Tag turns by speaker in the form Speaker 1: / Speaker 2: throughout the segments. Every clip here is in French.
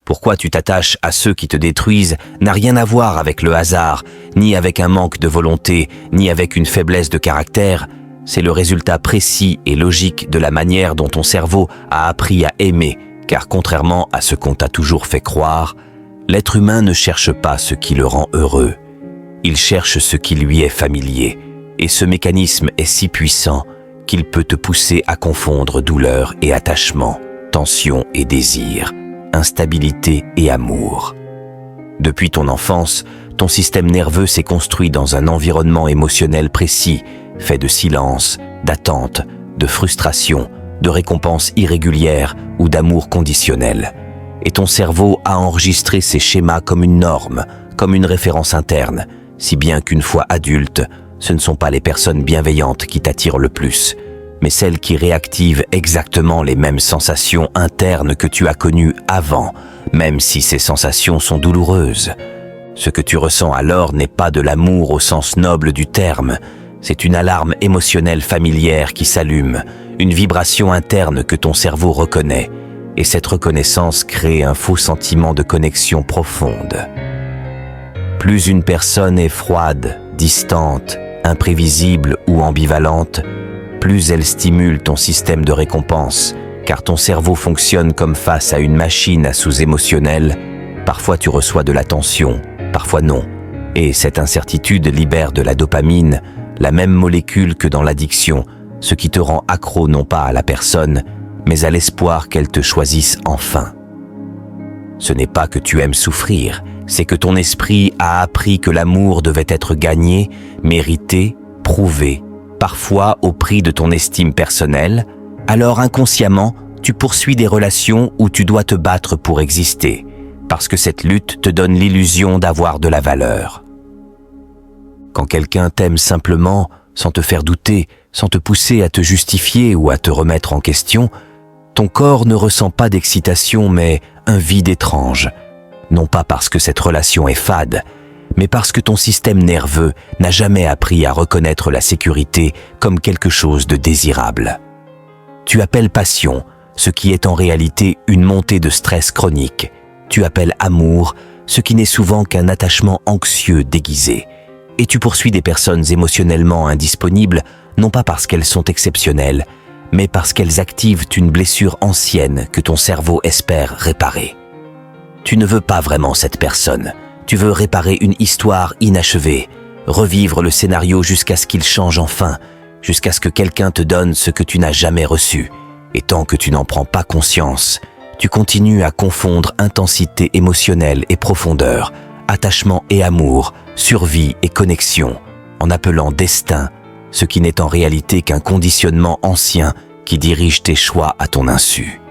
Speaker 1: Pourquoi tu t'attaches à ceux qui te détruisent n'a rien à voir avec le hasard, ni avec un manque de volonté, ni avec une faiblesse de caractère. C'est le résultat précis et logique de la manière dont ton cerveau a appris à aimer, car contrairement à ce qu'on t'a toujours fait croire, l'être humain ne cherche pas ce qui le rend heureux. Il cherche ce qui lui est familier, et ce mécanisme est si puissant qu'il peut te pousser à confondre douleur et attachement, tension et désir, instabilité et amour. Depuis ton enfance, ton système nerveux s'est construit dans un environnement émotionnel précis, fait de silence, d'attente, de frustration, de récompenses irrégulières ou d'amour conditionnel. Et ton cerveau a enregistré ces schémas comme une norme, comme une référence interne, si bien qu'une fois adulte, ce ne sont pas les personnes bienveillantes qui t'attirent le plus, mais celles qui réactivent exactement les mêmes sensations internes que tu as connues avant, même si ces sensations sont douloureuses. Ce que tu ressens alors n'est pas de l'amour au sens noble du terme, c'est une alarme émotionnelle familière qui s'allume, une vibration interne que ton cerveau reconnaît, et cette reconnaissance crée un faux sentiment de connexion profonde. Plus une personne est froide, distante, imprévisible ou ambivalente, plus elle stimule ton système de récompense, car ton cerveau fonctionne comme face à une machine à sous-émotionnelle. Parfois tu reçois de l'attention, parfois non, et cette incertitude libère de la dopamine, la même molécule que dans l'addiction, ce qui te rend accro non pas à la personne, mais à l'espoir qu'elle te choisisse enfin. Ce n'est pas que tu aimes souffrir, c'est que ton esprit a appris que l'amour devait être gagné, mérité, prouvé, parfois au prix de ton estime personnelle. Alors inconsciemment, tu poursuis des relations où tu dois te battre pour exister, parce que cette lutte te donne l'illusion d'avoir de la valeur. Quand quelqu'un t'aime simplement, sans te faire douter, sans te pousser à te justifier ou à te remettre en question, ton corps ne ressent pas d'excitation mais un vide étrange. Non pas parce que cette relation est fade, mais parce que ton système nerveux n'a jamais appris à reconnaître la sécurité comme quelque chose de désirable. Tu appelles passion, ce qui est en réalité une montée de stress chronique. Tu appelles amour, ce qui n'est souvent qu'un attachement anxieux déguisé. Et tu poursuis des personnes émotionnellement indisponibles, non pas parce qu'elles sont exceptionnelles, mais parce qu'elles activent une blessure ancienne que ton cerveau espère réparer. Tu ne veux pas vraiment cette personne. Tu veux réparer une histoire inachevée, revivre le scénario jusqu'à ce qu'il change enfin, jusqu'à ce que quelqu'un te donne ce que tu n'as jamais reçu. Et tant que tu n'en prends pas conscience, tu continues à confondre intensité émotionnelle et profondeur, attachement et amour, survie et connexion, en appelant destin, ce qui n'est en réalité qu'un conditionnement ancien qui dirige tes choix à ton insu.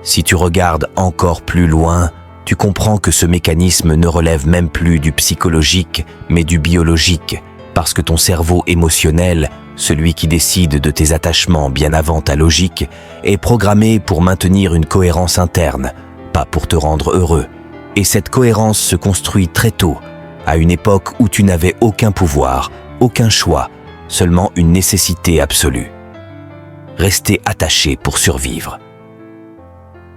Speaker 1: Si tu regardes encore plus loin, tu comprends que ce mécanisme ne relève même plus du psychologique, mais du biologique, parce que ton cerveau émotionnel, celui qui décide de tes attachements bien avant ta logique, est programmé pour maintenir une cohérence interne, pas pour te rendre heureux. Et cette cohérence se construit très tôt, à une époque où tu n'avais aucun pouvoir, aucun choix, seulement une nécessité absolue. Rester attaché pour survivre.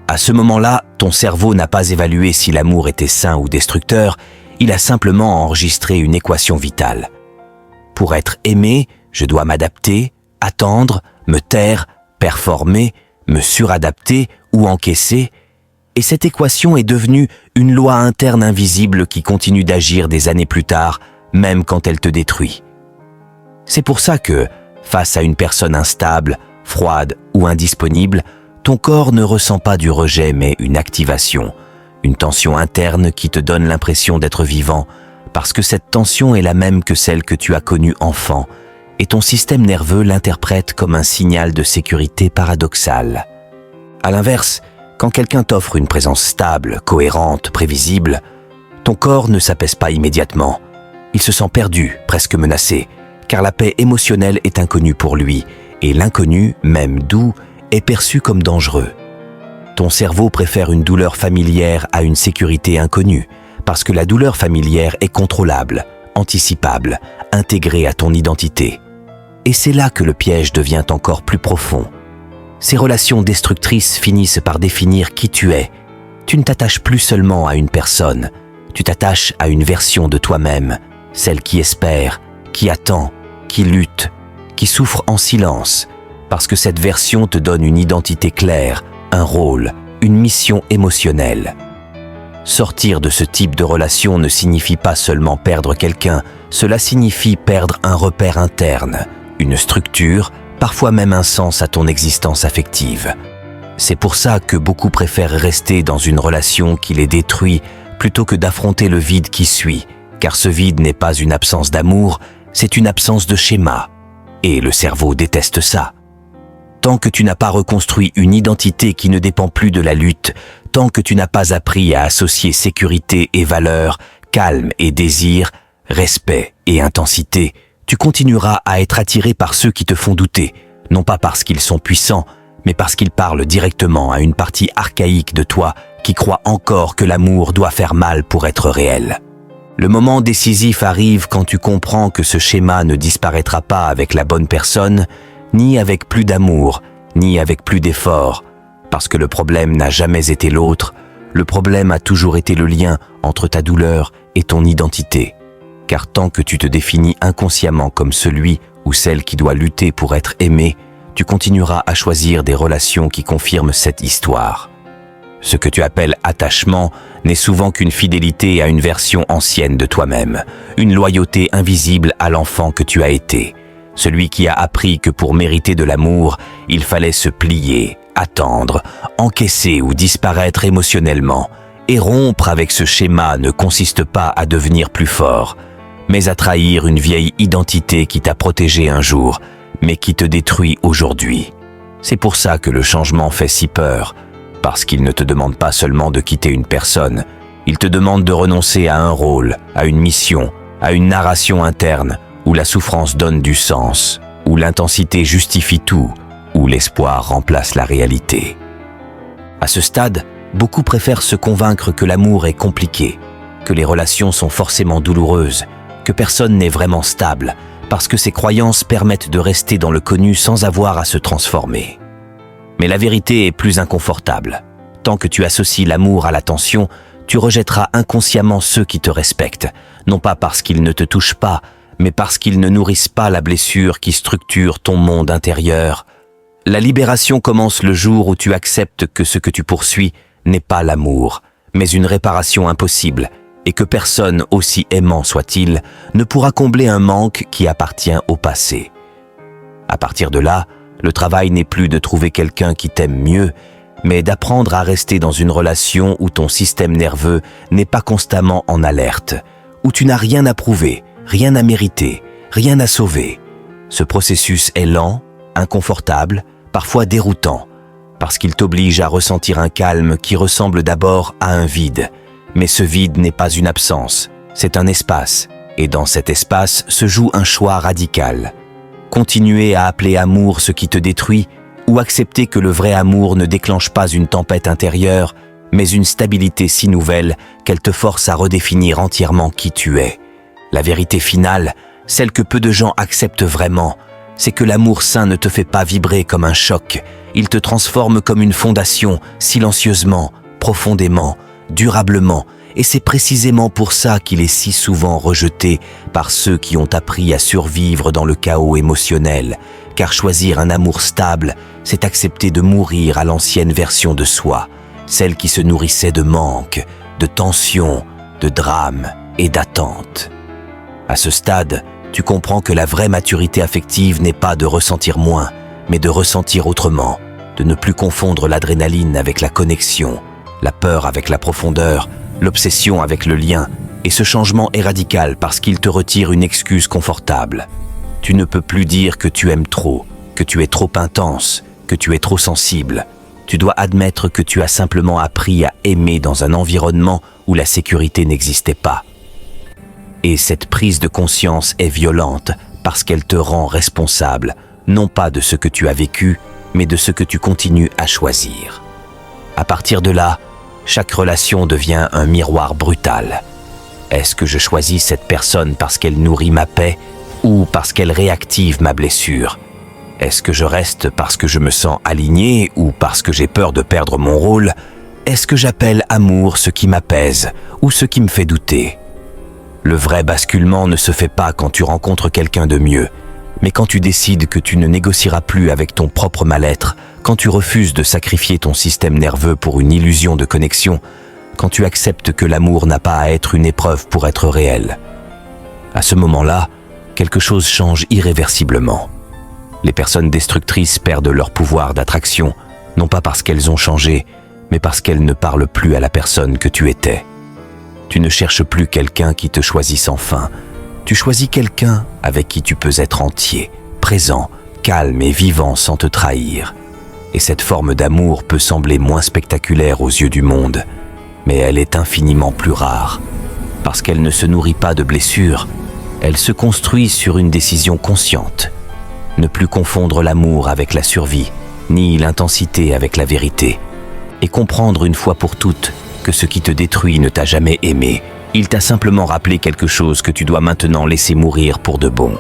Speaker 1: À ce moment-là, ton cerveau n'a pas évalué si l'amour était sain ou destructeur, il a simplement enregistré une équation vitale. Pour être aimé, je dois m'adapter, attendre, me taire, performer, me suradapter ou encaisser, et cette équation est devenue une loi interne invisible qui continue d'agir des années plus tard, même quand elle te détruit. C'est pour ça que, face à une personne instable, froide ou indisponible, ton corps ne ressent pas du rejet mais une activation, une tension interne qui te donne l'impression d'être vivant, parce que cette tension est la même que celle que tu as connue enfant, et ton système nerveux l'interprète comme un signal de sécurité paradoxal. À l'inverse, quand quelqu'un t'offre une présence stable, cohérente, prévisible, ton corps ne s'apaise pas immédiatement. Il se sent perdu, presque menacé, car la paix émotionnelle est inconnue pour lui, et l'inconnu, même doux, est perçu comme dangereux. Ton cerveau préfère une douleur familière à une sécurité inconnue, parce que la douleur familière est contrôlable, anticipable, intégrée à ton identité. Et c'est là que le piège devient encore plus profond. Ces relations destructrices finissent par définir qui tu es, Tu ne t'attaches plus seulement à une personne, tu t'attaches à une version de toi-même, celle qui espère, qui attend, qui lutte, qui souffre en silence, parce que cette version te donne une identité claire, un rôle, une mission émotionnelle. Sortir de ce type de relation ne signifie pas seulement perdre quelqu'un, cela signifie perdre un repère interne, une structure, parfois même un sens à ton existence affective. C'est pour ça que beaucoup préfèrent rester dans une relation qui les détruit plutôt que d'affronter le vide qui suit, car ce vide n'est pas une absence d'amour, c'est une absence de schéma. Et le cerveau déteste ça. Tant que tu n'as pas reconstruit une identité qui ne dépend plus de la lutte, tant que tu n'as pas appris à associer sécurité et valeur, calme et désir, respect et intensité, tu continueras à être attiré par ceux qui te font douter, non pas parce qu'ils sont puissants, mais parce qu'ils parlent directement à une partie archaïque de toi qui croit encore que l'amour doit faire mal pour être réel. Le moment décisif arrive quand tu comprends que ce schéma ne disparaîtra pas avec la bonne personne, ni avec plus d'amour, ni avec plus d'efforts, parce que le problème n'a jamais été l'autre, le problème a toujours été le lien entre ta douleur et ton identité. Car tant que tu te définis inconsciemment comme celui ou celle qui doit lutter pour être aimé, tu continueras à choisir des relations qui confirment cette histoire. Ce que tu appelles attachement n'est souvent qu'une fidélité à une version ancienne de toi-même, une loyauté invisible à l'enfant que tu as été. Celui qui a appris que pour mériter de l'amour, il fallait se plier, attendre, encaisser ou disparaître émotionnellement. Et rompre avec ce schéma ne consiste pas à devenir plus fort, mais à trahir une vieille identité qui t'a protégé un jour, mais qui te détruit aujourd'hui. C'est pour ça que le changement fait si peur, parce qu'il ne te demande pas seulement de quitter une personne, il te demande de renoncer à un rôle, à une mission, à une narration interne, où la souffrance donne du sens, où l'intensité justifie tout, où l'espoir remplace la réalité. À ce stade, beaucoup préfèrent se convaincre que l'amour est compliqué, que les relations sont forcément douloureuses, que personne n'est vraiment stable, parce que ces croyances permettent de rester dans le connu sans avoir à se transformer. Mais la vérité est plus inconfortable. Tant que tu associes l'amour à l'attention, tu rejetteras inconsciemment ceux qui te respectent, non pas parce qu'ils ne te touchent pas, mais parce qu'ils ne nourrissent pas la blessure qui structure ton monde intérieur. La libération commence le jour où tu acceptes que ce que tu poursuis n'est pas l'amour, mais une réparation impossible, et que personne, aussi aimant soit-il, ne pourra combler un manque qui appartient au passé. À partir de là, le travail n'est plus de trouver quelqu'un qui t'aime mieux, mais d'apprendre à rester dans une relation où ton système nerveux n'est pas constamment en alerte, où tu n'as rien à prouver, rien à mériter, rien à sauver. Ce processus est lent, inconfortable, parfois déroutant, parce qu'il t'oblige à ressentir un calme qui ressemble d'abord à un vide. Mais ce vide n'est pas une absence, c'est un espace, et dans cet espace se joue un choix radical. Continuer à appeler amour ce qui te détruit, ou accepter que le vrai amour ne déclenche pas une tempête intérieure, mais une stabilité si nouvelle qu'elle te force à redéfinir entièrement qui tu es. La vérité finale, celle que peu de gens acceptent vraiment, c'est que l'amour sain ne te fait pas vibrer comme un choc, il te transforme comme une fondation, silencieusement, profondément, durablement, et c'est précisément pour ça qu'il est si souvent rejeté par ceux qui ont appris à survivre dans le chaos émotionnel, car choisir un amour stable, c'est accepter de mourir à l'ancienne version de soi, celle qui se nourrissait de manque, de tension, de drame et d'attente. À ce stade, tu comprends que la vraie maturité affective n'est pas de ressentir moins, mais de ressentir autrement, de ne plus confondre l'adrénaline avec la connexion, la peur avec la profondeur, l'obsession avec le lien, et ce changement est radical parce qu'il te retire une excuse confortable. Tu ne peux plus dire que tu aimes trop, que tu es trop intense, que tu es trop sensible. Tu dois admettre que tu as simplement appris à aimer dans un environnement où la sécurité n'existait pas. Et cette prise de conscience est violente parce qu'elle te rend responsable, non pas de ce que tu as vécu, mais de ce que tu continues à choisir. À partir de là, chaque relation devient un miroir brutal. Est-ce que je choisis cette personne parce qu'elle nourrit ma paix ou parce qu'elle réactive ma blessure? Est-ce que je reste parce que je me sens aligné ou parce que j'ai peur de perdre mon rôle? Est-ce que j'appelle amour ce qui m'apaise ou ce qui me fait douter? Le vrai basculement ne se fait pas quand tu rencontres quelqu'un de mieux, mais quand tu décides que tu ne négocieras plus avec ton propre mal-être, quand tu refuses de sacrifier ton système nerveux pour une illusion de connexion, quand tu acceptes que l'amour n'a pas à être une épreuve pour être réel. À ce moment-là, quelque chose change irréversiblement. Les personnes destructrices perdent leur pouvoir d'attraction, non pas parce qu'elles ont changé, mais parce qu'elles ne parlent plus à la personne que tu étais. Tu ne cherches plus quelqu'un qui te choisisse enfin. Tu choisis quelqu'un avec qui tu peux être entier, présent, calme et vivant sans te trahir. Et cette forme d'amour peut sembler moins spectaculaire aux yeux du monde, mais elle est infiniment plus rare. Parce qu'elle ne se nourrit pas de blessures, elle se construit sur une décision consciente. Ne plus confondre l'amour avec la survie, ni l'intensité avec la vérité. Et comprendre une fois pour toutes que ce qui te détruit ne t'a jamais aimé. Il t'a simplement rappelé quelque chose que tu dois maintenant laisser mourir pour de bon.